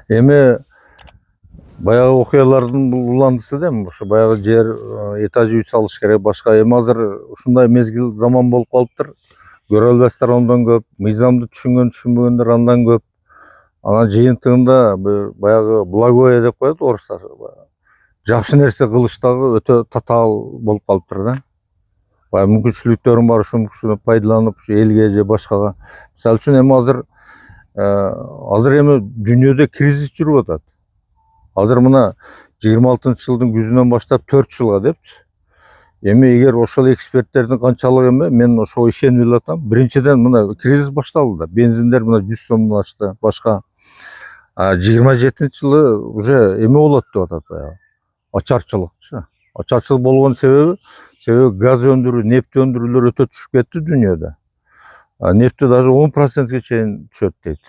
Эми баягы окуялардын уландысы да эми ошо баягы жер этаж үй салыш керек башка. Эми азыр ушундай мезгил заман болуп калыптыр. Көрө албастар андан көп, мыйзамды түшүнбөгөндөр андан көп. Анан жыйынтыгында баягы благое деп коет орустар. Жакшы нерсе кылыш дагы өтө татаал болуп калыптыр да. Баягы мүмкүнчүлүктөрүм бар, ушул мүмкүнчүлүктөрдөн пайдаланып элге же башкага. Мисалы үчүн эми азыр эми дүйнөдө кризис жүрүп атат. Азыр мына 26-жылдын күзүнөн баштап 4 жылга депчи. Эми эгер ошол эксперттердин канчалык мен ошого ишенип атам. Биринчиден мына кризис башталды да. Бензиндер мына 100 сомдон ашты, башка. 27-жылы уже эме болот деп атат баягы. Ачарчылыкчы. Ачарчылык болгон себеби газ өндүрүү, нефть өндүрүүлөр өтө түшүп кетти дүйнөдө. Нефти даже 10%ге чейин түшөт дейт.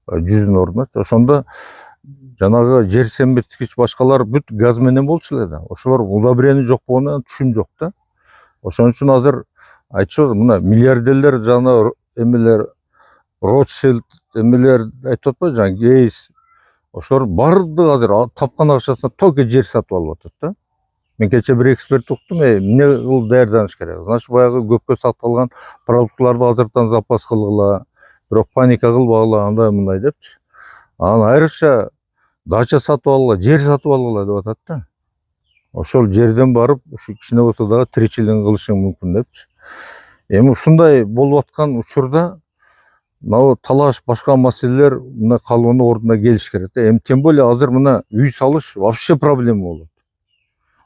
100-дун ордуна. Ошондо жанагы жер семирткич башкалар бүт газ менен болчу эле да. Ошолор удобрение жок болгондон түшүм жок да. Ошон үчүн азыр айтышат, мына миллиардерлер жана эмелер Ротшильд эмелер айтып атпайбы, жана Гейс. Ошолор бардыгы азыр тапкан акчасына только жер сатып алып атат да. Мен кече бир эксперт уктум, эмне кылып даярданыш керек? Значит, баягы көпкө сакталган продуктларды азыртан запас кылгыла, бирок паника кылбагыла, андай мындай депчи. Анан айрыкча дача сатып алгыла, жер сатып алгыла деп атат да. Ошол жерден барып, ушу кичине болсо дагы тиричилигин кылышың мүмкүн депчи. Эми ушундай болуп аткан учурда мына талаш башка маселелер мына калыбын ордуна келиш керек да. Эми тем более азыр мына үй салыш вообще проблема болот.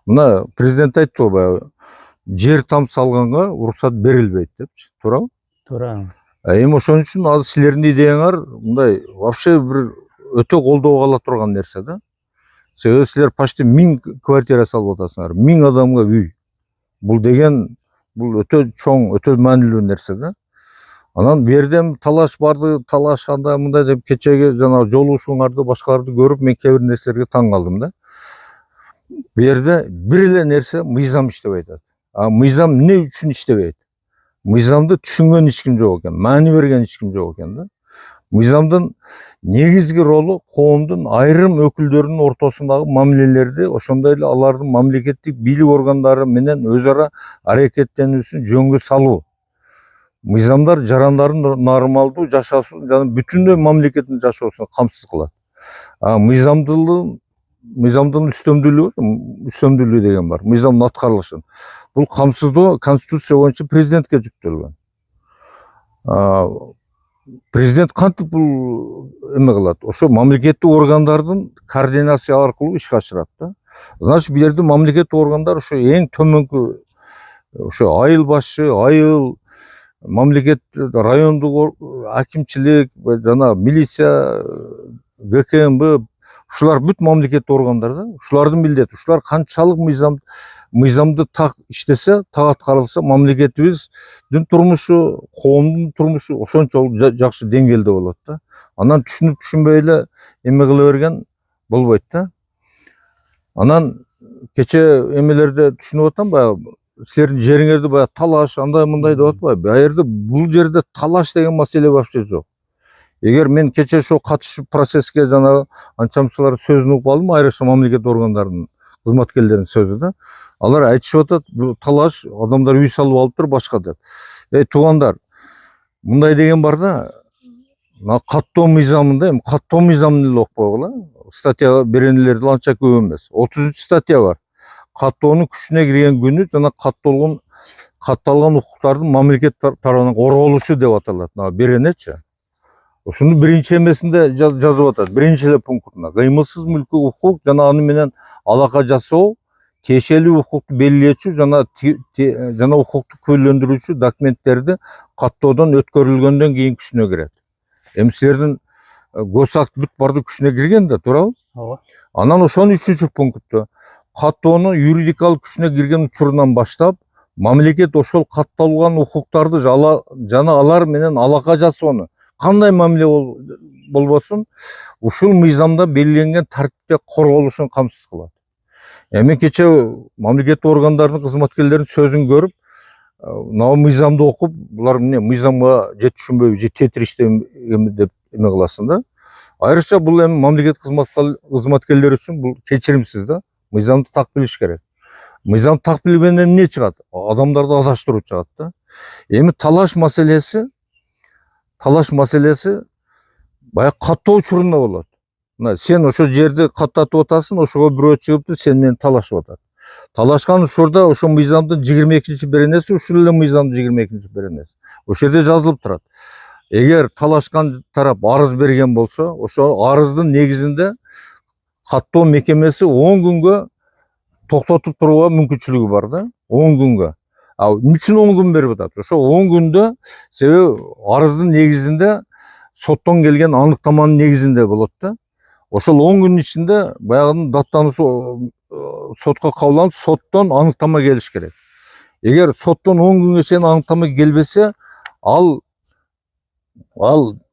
Мына президент айтты баягы, жер там салганга уруксат берилбейт депчи. Туурабы? Туура. Эми ошон үчүн азыр силердин идеяңар мындай вообще бир өтө колдоого ала турган нерсе да. Себеби силер почти 1000 квартира салып атасыңар, 1000 адамга үй. Бул деген бул өтө чоң, өтө маанилүү нерсе да. Анан бу жерден талаш барды, талаш андай мындай деп кечеги жана жолугушууңарды башкаларды көрүп мен кээ бир нерселерге таң калдым да. Бу жерде бир эле нерсе мыйзам иштебей атат. Мыйзам эмне үчүн иштебейт? Мыйзамды түшүнгөн эч ким жок экен, маани берген эч ким жок экен да. Мыйзамдын негизги ролу коомдун айрым өкүлдөрүнүн ортосундагы мамилелерди, ошондой эле алардын мамлекеттик бийлик органдары менен өз ара аракеттенүүсүн жөнгө салуу. Мыйзамдар жарандардын нормалдуу жашоосун жана бүтүндөй мамлекеттин жашоосун камсыз кылат. Мыйзамдын үстөмдүүлүгү деген бар. Мыйзамдын аткарылышын. Бул камсыздоо конституция боюнча президентке жүктөлгөн. Президент кантип бул эме кылат? Ошо мамлекеттик органдардын координация аркылуу ишке ашырат да. Значит, бул жерде мамлекеттик органдар ошо эң төмөнкү ошо айыл башчы, айыл, мамлекет, райондук акимчилик, жана милиция, ГКМБ, ушулар бүт мамлекеттик органдар да. Ушулардын милдети, ушулар канчалык мыйзамды так иштесе, так аткарылса, мамлекетибиздин турмушу, коомдун турмушу ошончолук жакшы деңгээлде болот да. Анан түшүнүп түшүнбөй эле эме кыла берген болбойт да. Анан кече эмелерде түшүнүп атам, баягы силердин жериңерди баягы талаш, андай мындай деп атпайбы? Бул жерде талаш деген маселе вообще жок. Эгер мен кече ошо катышып процесске жанагы анча-мынчалар сөзүн угуп алдым, айрыкча мамлекет органдарынын кызматкерлеринин сөзү да. Алар айтышып атат, бул талаш, адамдар үй салып алыптыр башка деп. Туугандар, мындай деген бар да. Мына каттоо мыйзамында, эми каттоо мыйзамын эле окупойгула. Статья беренелерди анча көп эмес. 30-статья бар. Каттоонун күчүнө кирген күнү жана катталган укуктардын мамлекет тарабынан корголушу деп аталат. Беренечи. Ошону биринчи эмесинде жазып атат. Биринчи эле пунктунда кыймылсыз мүлкү укук жана аны менен алака жасоо, тиешелүү укукту белгилечүү жана укукту күбөлөндүрүүчү документтерди каттоодон өткөрүлгөндөн кийин күчүнө кирет. Эми силердин госакт бүт барды күчүнө кирген да, туурабы? Ооба. Анан ошонун 3-пункту каттоонун юридикалык күчүнө кирген учурунан баштап мамлекет ошол катталган укуктарды жана алар менен алака жасоону кандай мамиле болбосун, ушул мыйзамда белгиленген тартипте корголушун камсыз кылат. Эми кече мамлекеттик органдардын кызматкерлеринин сөзүн көрүп, мына мыйзамды окуп, булар эмне мыйзамга же түшүнбөйбү, же тетириштеби деп эме кыласың да. Айрыкча бул эми мамлекет кызматкерлери үчүн бул кечиримсиз да. Мыйзамды так билиш керек. Мыйзам так билбегенден эмне чыгат? Адамдарды адаштыруу чыгат да. Эми талаш маселеси баягы каттоо учурунда болот. Мына сен ошол жерди каттатып атасың, ошого бирөө чыгыптыр, сен менен талашып атат. Талашкан учурда ошо мыйзамдын 22-беренеси ушул эле мыйзамдын 22-беренеси. Ошол жерде жазылып турат. Эгер талашкан тарап арыз берген болсо, ошол арыздын негизинде каттоо мекемеси 10 күнгө токтотуп турууга мүмкүнчүлүгү бар да. 10 күнгө. Эмне үчүн 10 күн берип атат? Ошо 10 күндө себеби арыздын негизинде соттон келген аныктаманын негизинде болот да. Ошол 10 күнүн ичинде баягынын даттануусу сотко кабылданып, соттон аныктама келиш керек. Эгер соттон 10 күнгө чейин аныктама келбесе, ал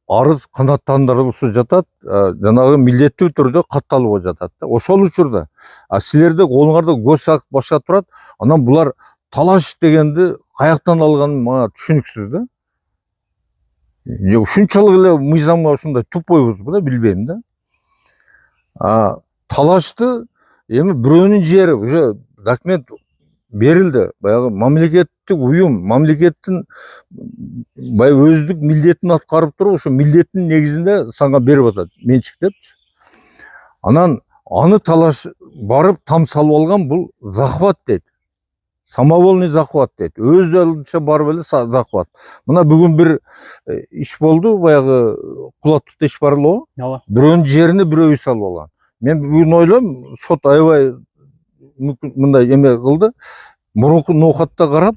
арыз канааттандырылуусу жатат, жанагы милдеттүү түрдө катталууга жатат да. Ошол учурда силерде колуңарда көз сак башка турат, анан булар талаш дегенди каяктан алганы мага түшүнүксүз да. Ушунчалык эле мыйзамга ушундай тупойбузбу да, билбейм да. Талашты эми бирөөнүн жери уже документ берилди. Баягы мамлекеттик уюм, мамлекеттин баягы өздүк милдетин аткарып туруп, ошо милдеттин негизинде сага берип атат, менчик депчи. Анан аны талаш барып там салып алган, бул захват дейт. Самовольный захват дейт. Өз алдынча барып эле захват. Мына бүгүн бир иш болду, баягы кулаттыкта иш бар эле. Ооба. Бирөөнүн жерине бирөө үй салып алган. Мен бүгүн ойлойм, сот аябай мындай эме кылды. Мурунку ноокатта карап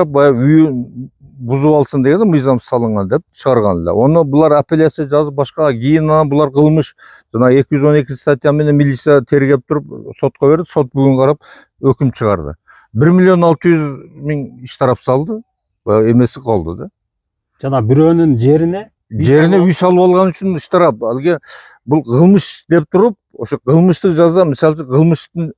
баягы үйүн бузуп алсын деген мыйзам салынган деп чыгарган эле. Оны булар апелляция жазып башка, кийин булар кылмыш жана 212 статья менен милиция тергеп туруп сотко берди. Сот бүгүн карап өкүм чыгарды. 1.600.000 штраф салды. Эмеси калды да. Жана бирөөнүн жерине үй салып алган үчүн штраф. Алга бул кылмыш деп туруп, ошо кылмыштык жаза, мисалы үчүн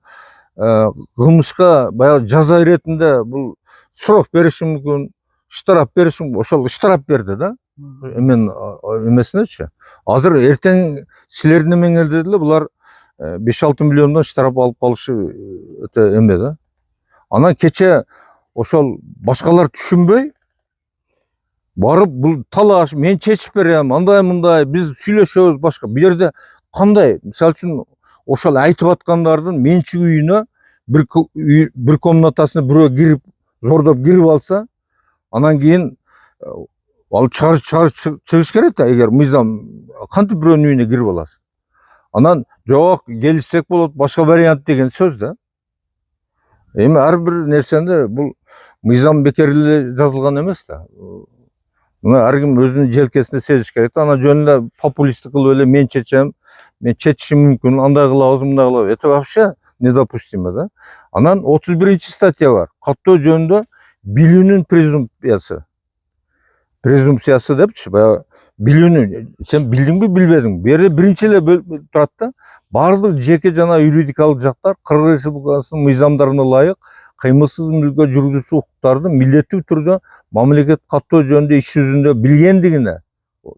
кылмышка баягы жаза иретинде бул срок бериши мүмкүн, штраф бериши мүмкүн. Ошол штраф берди да. Эмен эмесинечи. Азыр эртең силердин эмеңерде деле булар 5-6 миллиондон штраф алып калышы өтө эме да. Анан кече ошол башкалар түшүнбөй барып бул талаш, мен чечип берем, андай биз сүйлөшөбүз башка. Бу жерде кандай? Мисалы үчүн ошол айтып аткандардын менчик үйүнө бир комнатасына бирөө кирип, зордоп кирип алса, анан кийин ал чыгыш керек да. Эгер мыйзам кантип бирөөнүн үйүнө кирип аласың? Анан жок, келишсек болот, башка вариант деген сөз да. Эми ар бир нерсенде бул мыйзам бекер эле жазылган эмес да. Мына ар ким өзүнүн желкесинде сезиш керек да. Анан жөн эле популисттик кылып эле мен чечишим мүмкүн, андай кылабыз, мындай кылабыз. Это вообще недопустимо да. Анан 31-статья бар. Каттоо жөнүндө билүүнүн презумпциясы депчи. Баягы билүүнүн, сен билдиңби, билбедиңби? Бу жерде биринчи эле турат да. Бардык жеке жана юридикалык жактар Кыргыз Республикасынын мыйзамдарына ылайык кыймылсыз мүлккө жүргүзүүчү укуктарды милдеттүү түрдө мамлекет каттоо жөнүндө иш жүзүндө билгендигине,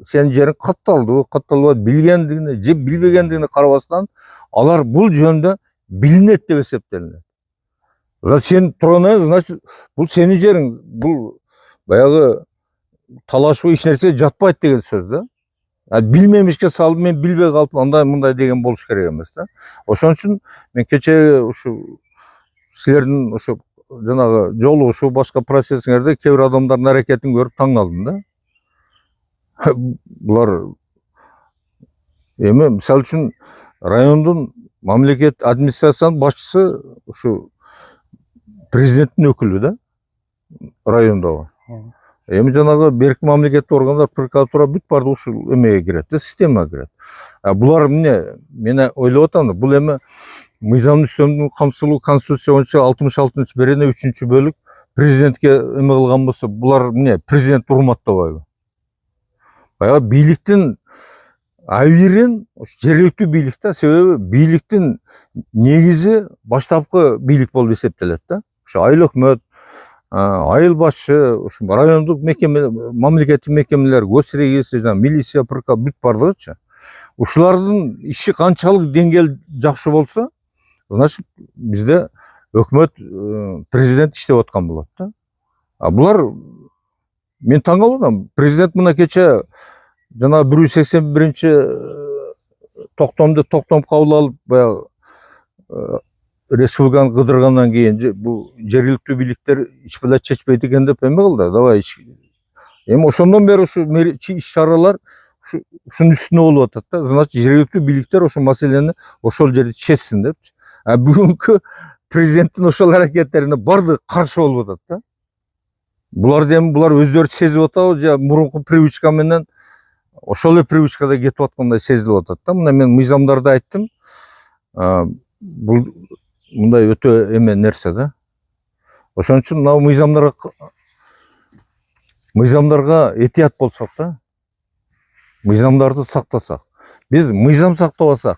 сенин жериң катталды, катталбады, билгендигине же билбегендигине карабастан, алар бул жөнүндө билинет деп эсептелинет. Сен турган, значит, бул сенин жериң, бул баягы талашуу эч нерсе жатпайт деген сөз да. Билмемишке салып, мен билбей калыптым, андай мындай деген болуш керек эмес да. Ошон үчүн мен кече ушу силердин ошо жанагы жолугушуу, башка процессиңерде кээ бир адамдардын аракетин көрүп таң калдым да. Булар эми мисалы үчүн райондун мамлекет администрациянын башчысы ушу президенттин өкүлү да, райондогу. Эми жанагы берки мамлекеттик органдар, прокуратура бүт баардыгы ушул эмеге кирет да, системага кирет. Булар эмне, мен ойлоп атам да, бул эми мыйзамдын үстөмдүк камсыздуулугу Конституция боюнча 66-берене 3-бөлүк президентке эме кылган болсо, булар эмне, президентти урматтабайбы? Баягы бийликтин абийирин жергиликтүү бийлик да, себеби бийликтин негизи баштапкы бийлик болуп эсептелет да. Ошо айыл өкмөт, айыл башчы, ушу райондук мекеме, мамлекеттик мекемелер, госрегистр, милиция, ПРК бүт бардыгычы. Ушулардын иши канчалык деңгээл жакшы болсо, значит бизде өкмөт, президент иштеп аткан болот да. Булар мен таң калып атам. Президент мына кече жана 181-чи токтом кабыл алып, баягы республиканы кыдыргандан кийин бул жергиликтүү бийликтер ич билет чечпейт экен деп эме кылды. Давай эми ошондон бери ушу иш-чаралар ушунун үстүнө болуп атат да. Значит, жергиликтүү бийликтер ошол маселени ошол жерде чечсин депчи. Бүгүнкү президенттин ошол аракеттерине бардыгы каршы болуп атат да. Булар өздөрү сезип атабы же мурунку привычка менен ошол эле привычкада кетип аткандай сезилип атат да. Мына мен мыйзамдарда айттым. Бул мындай өтө эме нерсе да. Ошон үчүн мына мыйзамдарга этият болсок да. Мыйзамдарды сактасак. Биз мыйзам сактабасак,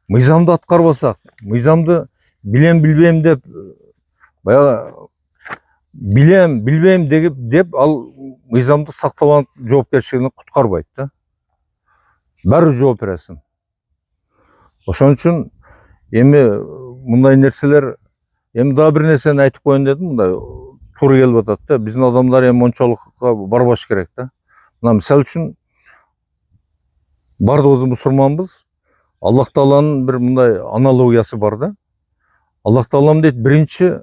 мыйзамды аткарбасак, мыйзамды билем билбейм деп баягы билем билбейм деп ал мыйзамды сактабаган жоопкерчилигинен куткарбайт да. Баары жооп бересиң. Ошон үчүн эми мындай нерселер, эми дагы бир нерсени айтып коеюн дедим, мындай туура келип атат да. Биздин адамдар эми мончолукка барбаш керек да. Мына мисалы үчүн бардыгыбыз мусулманбыз. Аллах Тааланын бир мындай аналогиясы бар да. Аллах Таалам дейт, биринчи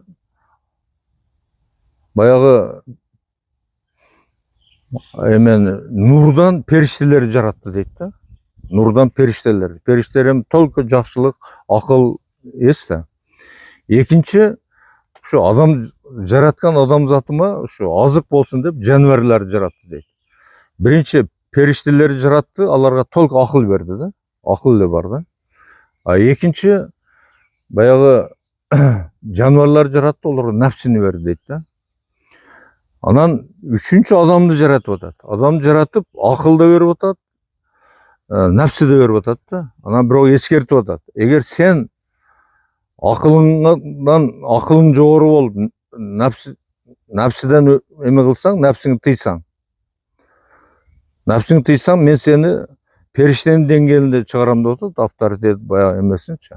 баягы нурдан периштелерди жаратты дейт да. Нурдан периштелер. Периштелер эми только жакшылык, акыл, эс да. Экинчи, ушу адам жараткан адамзатыма ушу азык болсун деп жаныбарларды жаратты дейт. Биринчи периштелерди жаратты, аларга только акыл берди да. Акыл эле бар да. Экинчи баягы жаныбарларды жаратты, аларга нафсини берди дейт да. Анан үчүнчү адамды жаратып атат. Адамды жаратып, акыл да берип атат, нафси да берип атат да. Анан бирок эскертип атат. Эгер сен акылың жогору болуп, нафсиден эме кылсаң, нафсиңди тыйсаң, мен сени периштенин деңгээлинде чыгарам деп атат, авторитет баягы эмесинчи.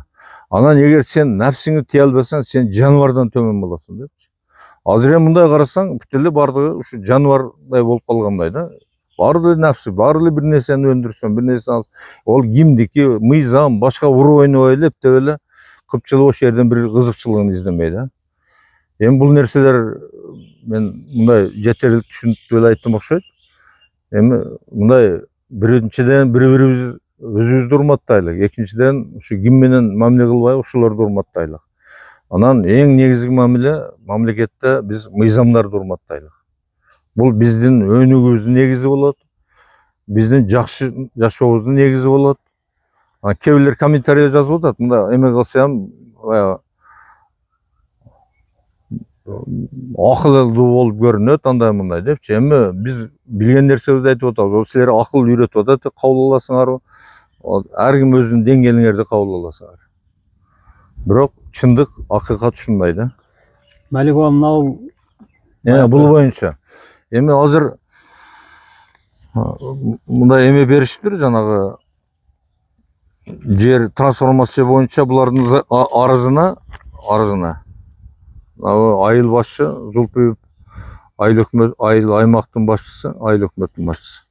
Анан эгер сен нафсиңди тие албасаң, сен жаныбардан төмөн болосуң депчи. Азыр эми мындай карасаң, бүт эле бардыгы ушу жаныбардай болуп калгандай да. Баары эле нафси, баары эле бир нерсени өндүрсөм, бир нерсени ол кимдики, мыйзам, башка уруп ойнобой эле эптеп эле кыпчылып ошол жерден бир кызыкчылыгын издемей да. Эми бул нерселер мен мындай жетерлик түшүнүктүү эле айттым окшойт. Эми мындай биринчиден бири-бирибиз өзүбүздү урматтайлык, экинчиден ушу ким менен мамиле кылбай ошолорду урматтайлык. Анан эң негизги мамлекетте биз мыйзамдарды урматтайлык. Бул биздин өнүгүүбүздүн негизи болот. Биздин жакшы жашообуздун негизи болот. Кээ бирлер комментарий жазып атат, мында эме кылсам, баягы акылдуу болуп көрүнөт, андай мындай депчи. Эми биз билген нерсебизди айтып атабыз. Силер акыл үйрөтүп атат, кабыл аласыңарбы? Ар ким өзүнүн деңгээлиңерди кабыл аласыңар. Бирок чындык, акыйкат ушундай да. Маликова мынау Бул боюнча. Эми азыр мындай эме беришиптир, жанагы жер трансформация боюнча булардын арызына айыл башчы Зулпиев, айыл аймактын башчысы, айыл өкмөттүн башчысы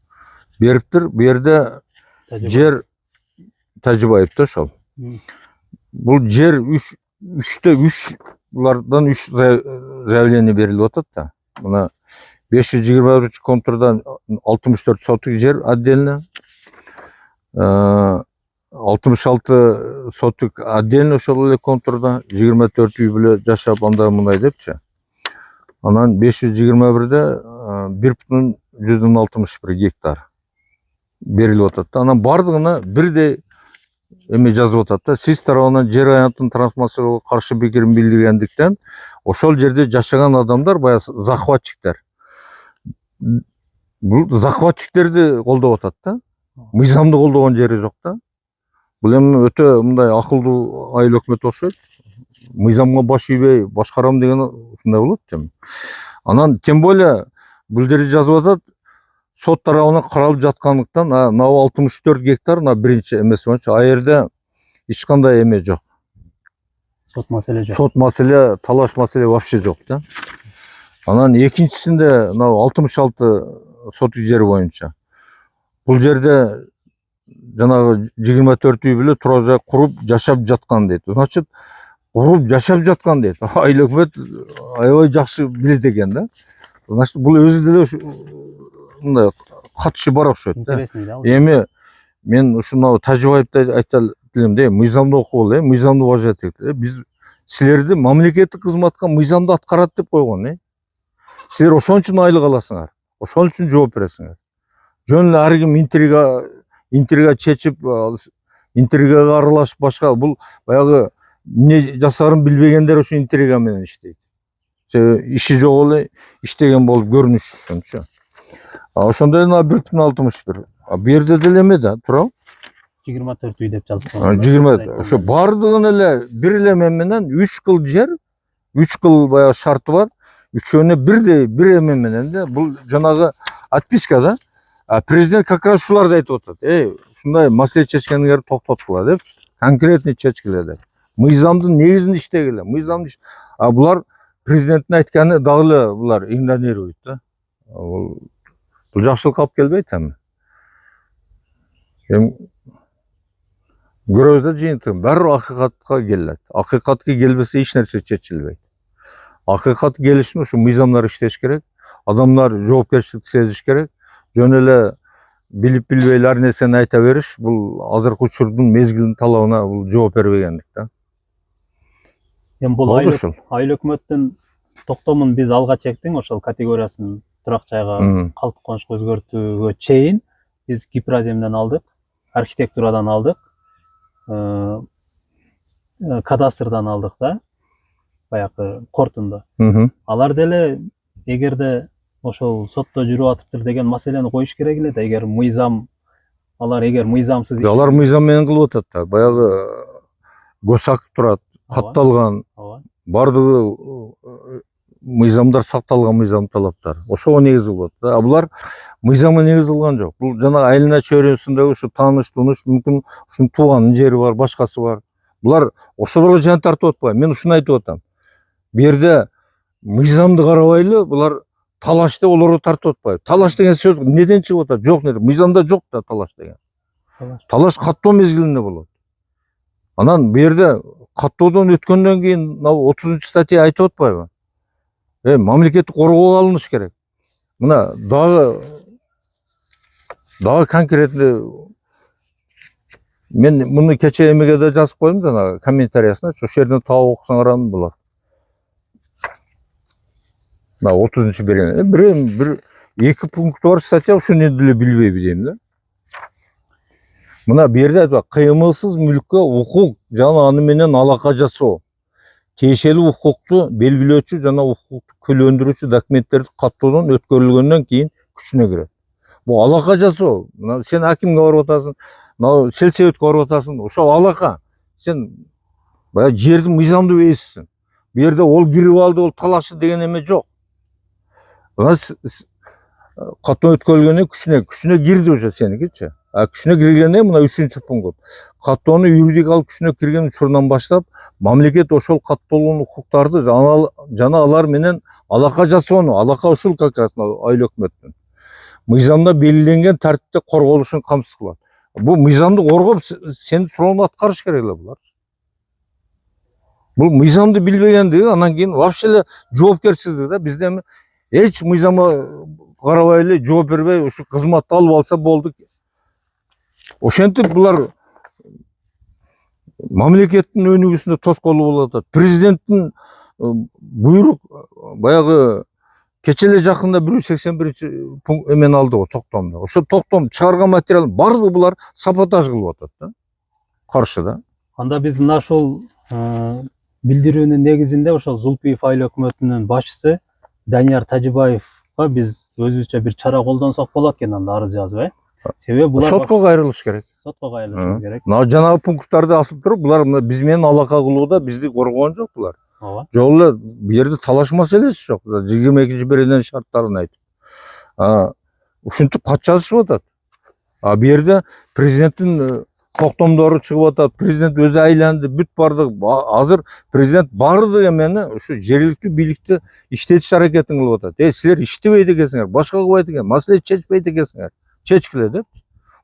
бериптир. Бу жерде жер Тажибаев да ошол. Бул жер 3 булардан 3 заявление берилип атат да. Мына 521 контурдан 64 соток жер отдельно, 66 соток отдельно ошол эле контурда 24 үй бүлө жашап андай мындай депчи. Анан 521де 1,61 гектар берилип атат да. Анан бардыгына бирдей эме жазып атат да. Сиз тарабынан жер аянтын трансформацияга каршы пикирин билдиргендиктен ошол жерде жашаган адамдар баягы захватчиктер. Бул захватчиктерди колдоп атат да. Мыйзамды колдогон жери жок да. Бул эми өтө мындай акылдуу айыл өкмөт окшойт. Мыйзамга баш ийбей башкарам деген ушундай болот эми. Анан тем более бул жерде жазып атат, сот тарабынан каралып жаткандыктан мына 64 гектар мына биринчи эмеси боюнча ал жерде эч кандай эме жок. Сот маселе жок. Сот маселе, талаш маселе вообще жок да. Анан экинчисинде мына 66 сот жери боюнча бул жерде жанагы 24 үй бүлө турак жай куруп жашап жаткан дейт. Значит, куруп жашап жаткан дейт. Айыл өкмөт аябай жакшы билет экен да. Значит, бул өзү деле мындай катышы бар окшойт да. Интересный да. Эми мен ушуну Тажибаевди айта элем да, мыйзамды окугула, мыйзамды уважать этели. Биз силерди мамлекеттик кызматка мыйзамды аткарат деп койгон, Силер ошон үчүн айлык аласыңар. Ошон үчүн жооп бересиңер. Жөн эле ар ким интрига чечип, интригага аралашып башка бул баягы эмне жасаарын билбегендер ушул интрига менен иштейт. Иши жок эле иштеген болуп көрүнүш ошончу. Ошондой эле 1,61. Бу жерде деле эме да, туурабы? 24 үй деп жазылган. 20 ошо бардыгын эле бир эле эме менен 3 кыл жер, 3 кыл баягы шарты бар. Үчөөнө бирдей бир эме менен да, бул жанагы отписка да. Президент как раз ушуларды айтып атат. Ушундай маселе чечкениңерди токтоткула деп, конкретный чечкиле деп. Мыйзамдын негизинде иштегиле. Мыйзамды булар президенттин айтканы дагы эле булар игнорирует да. Бул жакшылыкка алып келбейт эми. Көрөбүз да жыйынтыгын баары акыйкатка келет. Акыйкатка келбесе эч нерсе чечилбейт. Акыйкат келиш үчүн ушу мыйзамдар иштеш керек. Адамдар жоопкерчиликти сезиш керек. Жөн эле билип билбей ар нерсени айта бериш бул азыркы учурдун мезгилдин талабына бул жооп бербегендик да. Эми бул айыл өкмөттүн токтомун биз алга чектиң ошол категориясын турак жайга калдык конушка өзгөртүүгө чейин биз Гипраземден алдык, архитектурадан алдык, кадастрдан алдык да. Баягы кортунда. Алар деле эгерде ошол сотто жүрүп атыптыр деген маселени коюш керек эле да. Эгер мыйзам алар эгер мыйзамсыз алар мыйзам менен кылып атат да. Баягы госак турат, катталган. Бардыгы мыйзамдар сакталган, мыйзам талаптар. Ошого негиз кылып атат. Булар мыйзамга негиз кылган жок. Бул жана айылына чөйрөсүндөгү ушу тааныш-тунуш, мүмкүн ушунун тууганын жери бар, башкасы бар. Булар ошолорго жан тартып атпайбы. Мен ушуну айтып атам. Бу жерде мыйзамды карабайлы, булар талаш деп олорго тартып атпайбы. Талаш деген сөз эмнеден чыгып атат? Жок, мыйзамда жок да талаш деген. Талаш каттоо мезгилинде болот. Анан бу жерде каттоодон өткөндөн кийин 30 статья айтып атпайбы? Мамлекеттик коргоого алыныш керек. Мына дагы конкретно мен муну кече эмеге да жазып койдум жана комментариясына, ошол жерден таап окусаңар болот. Мына 30-чы берген. Бир 2 пункты бар статья, ушуну деле билбейби дейм да. Мына бу жерде айтып, кыймылсыз мүлккө укук жана аны менен алака жасоо, тиешелүү укукту белгилөөчү жана укукту күлөндүрүүчү документтерди каттоодон өткөрүлгөндөн кийин күчүнө кирет. Бул алака жасоо. Мына сен акимге барып атасың, мына сельсоветке барып атасың, ошол алака. Сен баягы жердин мыйзамдуу ээсисиң. Бу жерде ол кирип алды, ол талашы деген эме жок. Каттоо өткөрүлгөндөн күчүнө кирди уже сеникичи. Күчүнө киргенден мына 3-пункт. Каттоону юридикалык күчүнө кирген учурунан баштап мамлекет ошол катталган укуктарды жана алар менен алака жасоону, алака ушул как раз айыл өкмөттүн мыйзамда белгиленген тартипте корголушун камсыз кылат. Бул мыйзамды коргоп сенин сурооңду аткарыш керек эле булар. Бул мыйзамды билбегендиги, анан кийин вообще эле жоопкерчилиги да. Бизде эми эч мыйзамга карабай эле жооп бербей, ушу кызматты алып алса болду. Ошентип булар мамлекеттин өнүгүүсүнө тоскоолу болуп атат. Президенттин буйрук баягы кече эле жакында 181 пункт эмен алды го, токтомду. Ошо токтом чыгарган материал баардыгы булар саботаж кылып атат да. Каршы да. Анда биз мына ушул билдирүүнүн негизинде ошол Зулпиев айыл өкмөтүнүн башчысы Данияр Тажибаевга биз өзүбүзчө бир чара колдонсок болот экен, анда арыз жазып, Себеби булар сотко кайрылыш керек. Сотко кайрылыш керек. Мына жанагы пункттарды асып туруп, булар биз менен алака кылууда бизди коргогон жок булар. ооба. Жок эле бул жерде талаш маселеси жок. 22 беренин шарттарын айтып. Ушинтип кат жазышып атат. Бу жерде президенттин токтомдору чыгып атат. Президент өзү айланды, бүт бардык. Азыр президент баардык эмени ушу жергиликтүү бийликти иштетиш аракетин кылып атат. Силер иштебейт экенсиңер, башка кылбайт экен, маселе чечпейт экенсиңер. Чечкиле деп.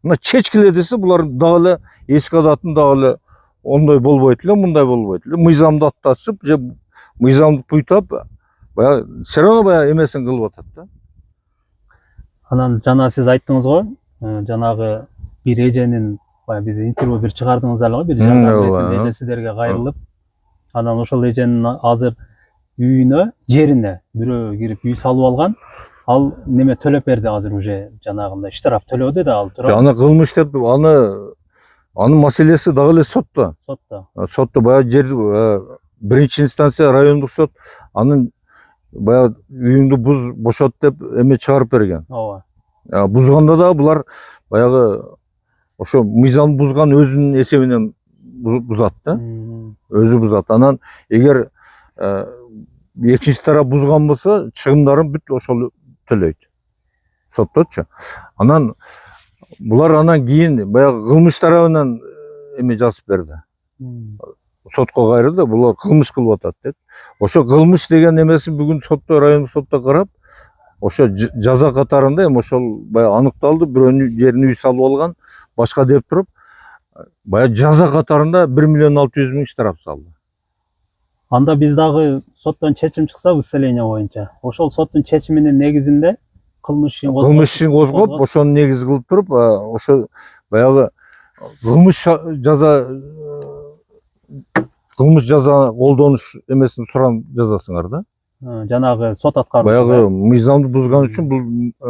Мына чечкиле десе булар дагы эле эски адатын дагы эле ондой болбойт эле, мындай болбойт эле. Мыйзамды атташып, же мыйзамды буйтап, баягы все равно баягы эмесин кылып атат да. Анан жана сиз айттыңыз го, жанагы бир эженин баягы биз интервью бир чыгардыңыздар го, бир жардам эже сиздерге кайрылып, анан ошол эженин азыр үйүнө, жерине бирөө кирип үй салып алган. Ал неме төлөп берди азыр уже жанагындай штраф төлөдү да ал турат. Аны кылмыш деп анын маселеси дагы эле сотто. Сотто баягы жер биринчи инстанция райондук сот анын баягы үйүңдү бошот деп эме чыгарып берген. Ооба. Бузганда да булар баягы ошо мыйзамды бузган өзүнүн эсебинен бузат да. Өзү бузат. Анан эгер экинчи тарап бузган болсо, чыгымдарын бүт ошол төлөйт. Сотточу. Анан булар анан кийин баягы кылмыш тарабынан эме жазып берди. Сотко кайрылды, булар кылмыш кылып атат деп. Ошо кылмыш деген эмеси бүгүн сотто, райондук сотто карап, ошо жаза катарында эми ошол баягы аныкталды, бирөөнүн жерине үй салып алган, башка деп туруп, баягы жаза катарында 1.600.000 штраф салды. Анда биз дагы соттон чечим чыкса, выселение боюнча, ошол соттун чечиминин негизинде кылмыш ишин козгоп, ошону негиз кылып туруп, ошо баягы кылмыш жаза колдонуш эмесин сурам жазасыңар да. Жанагы сот аткаруучу баягы мыйзамды бузган үчүн бул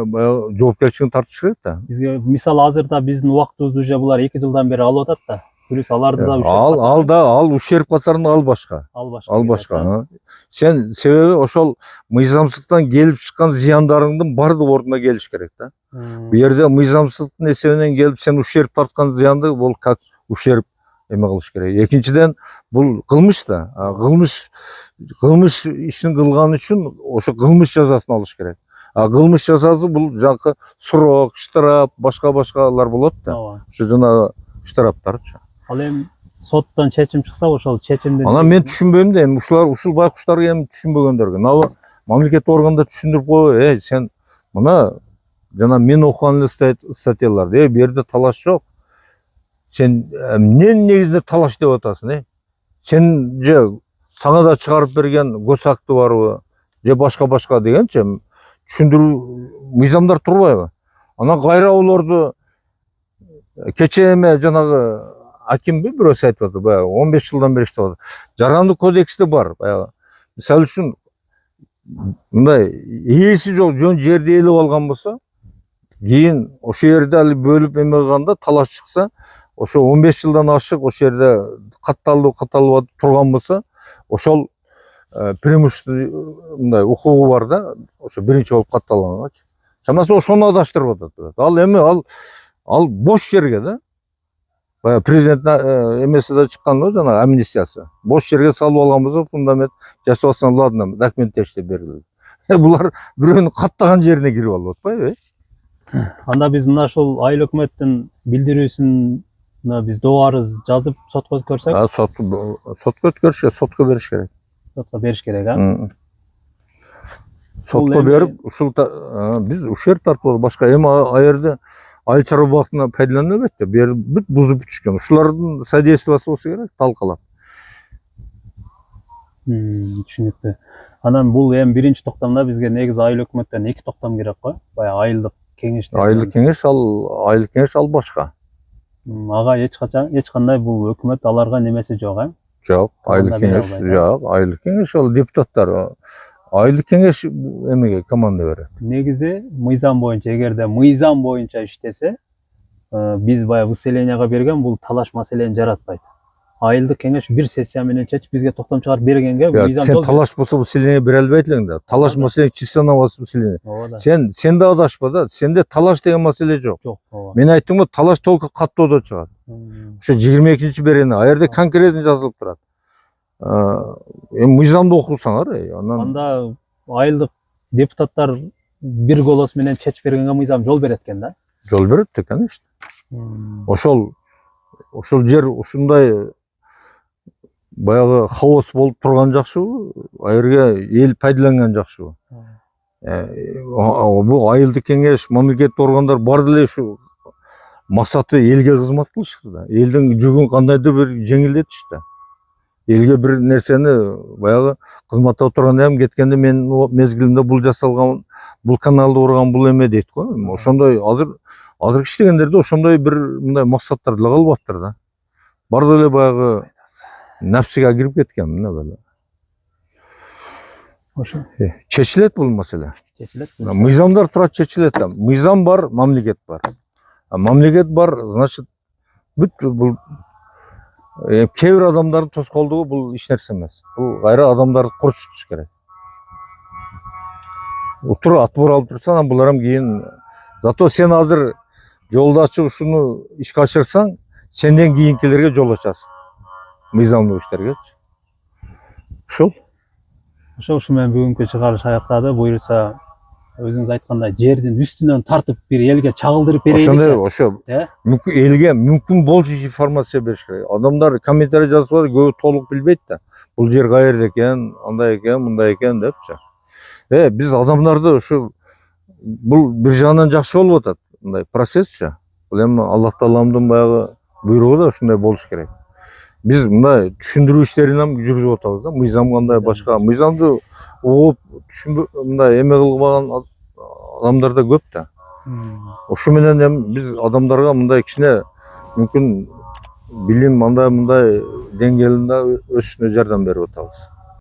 баягы жоопкерчилигин тартыш керек да. Бизге мисалы азырда биздин убактыбызды уже булар 2 жылдан бери алып атат да. Плюс аларды да ал ушерп катарында ал башка. Ал башка. Сен себеби ошол мыйзамсыздыктан келип чыккан зыяндарыңдын баардыгы ордуна келиш керек да. Бу жерде мыйзамсыздыктын эсебинен келип сен ушерп тарткан зыянды бул как ушерп эме кылыш керек. Экинчиден бул кылмыш да. Кылмыш ишин кылган үчүн ошо кылмыш жазасын алыш керек. Кылмыш жазасы бул жанакы срок, штраф, башкалар болот да. Ошо жана штрафтарчы. Ал эми соттон чечим чыкса, ошол чечимди анан мен түшүнбөйм да, эми ушул байкуштар эми түшүнбөгөндөргө. Набы мамлекеттик органда түшүндүрүп кой, сен мына жана мен окуган эле статьяларды, бу жерде талаш жок. Сен эмненин негизинде талаш деп атасың, Сен же сага да чыгарып берген госакты барбы, же башка дегенчи түшүндүрүү мыйзамдар турбайбы? Анан кайра олорду кече эме жанагы акимби бирөөсү айтып атты, баягы 15 жылдан бери иштеп атат. Жарандык кодексте бар, баягы. Мисалы үчүн мындай ээси жок жөн жерди ээлеп алган болсо, кийин ошол жерде али бөлүп эме кылганда талаш чыкса, ошо 15 жылдан ашык ошол жерде катталып турган болсо, ошол преимущество мындай укугу бар да, ошо биринчи болуп катталгангачы. Чамасы ошону адаштырып атат. Ал эми ал бош жерге да. Баягы президент эмеси да чыккан го, жана амнистиясы. Бош жерге салып алган болсо, фундамент жасап алсаң, ладно, документ тештеп берилет. Булар бирөөнүн каттаган жерине кирип алып атпайбы? Анда биз мына ушул айыл өкмөттүн билдирүүсүн биз доо арыз жазып сотко өткөрсөк? Сотко өткөрүш, сотко бериш керек. Сотко бериш керек, Сотко берип, ушул биз ушерп тартып башка эми аерде айыл чарба убактына пайдалана албайт да. Бери бүт бузуп бүтүшкөн. Ушулардын содействиясы болсо керек, талкалап. Түшүнүктүү. Анан бул эми биринчи токтомдо бизге негизи айыл өкмөттөн 2 токтом керек го. Баягы айылдык кеңеш. Айылдык кеңеш ал башка. Ага эч кандай бул өкмөт аларга немеси жок, Жок, айылдык кеңеш жок. Айылдык кеңеш ал депутаттар. Айылдык кеңеш эмеге команда берет. Негизи мыйзам боюнча, эгерде мыйзам боюнча иштесе, биз баягы выселенияга берген бул талаш маселени жаратпайт. Айылдык кеңеш бир сессия менен чечип бизге токтом чыгарып бергенге мыйзам жол. Сен талаш болсо выселение бере албайт элең да. Талаш маселе чисто на вас выселение. Сен да адашпа да. Сенде талаш деген маселе жок. Мен айттым го, талаш только каттоодо чыгат. Ошо 22-берени, а жерде конкретно жазылып турат. Эми мыйзамды окусаңар, анан Анда айылдык депутаттар бир голос менен чечип бергенге мыйзам жол берет экен да. жол берет да, конечно. Ошол жер ушундай баягы хаос болуп турган жакшыбы, а жерге эл пайдаланган жакшыбы? Бул айылдык кеңеш, мамлекеттик органдар бар деле ушу максаты элге кызмат кылышты да. Элдин жүгүн кандайдыр бир жеңилдетишти. Элге бир нерсени баягы кызматта отурганда ham кеткенде мен мезгилинде бул жасалган, бул каналды урган, бул эме дейт го. Ошондой азыр иштегендерде ошондой бир мындай максаттар деле калбаптыр да. Бар деле баягы нәпсиге кирип кеткен мына беле. Ошо Чечилет бул маселе. чечилет. Мыйзамдар турат чечилет да. Мыйзам бар, мамлекет бар. Мамлекет бар, значит, бүт бул кээ бир адамдардын тоскоолдугу бул эч нерсе эмес. Бул кайра адамдарды курчутуш керек. Утур атбор алып турсаң, анан булар кийин зато сен азыр жолду ачып ушуну ишке ашырсаң, сенден кийинкилерге жол ачасың. Мыйзамдуу иштергечи. Ушул. Ошо менен бүгүнкү чыгарылыш аяктады. Буюрса өзүңүз айткандай жердин үстүнөн тартып бир элге чагылдырып берейли. Ошо элге мүмкүн болчу информация бериш керек. Адамдар комментарий жазып атат, көбү толук билбейт да. Бул жер каерде экен, андай экен, мындай экен депчи. Биз адамдарды ушу бул бир жагынан жакшы болуп атат. Мындай процессчи. Бул эми Аллах Тааланын баягы буйругу да ушундай болуш керек. Биз мындай түшүндүрүү иштерин жүргүзүп атабыз да. Мыйзам кандай башка. Мыйзамды угуп мындай эме кылбаган адамдар да көп да. Ошо менен биз адамдарга мындай кичине мүмкүн билим мындай деңгээлинде өсүшүнө жардам берип атабыз.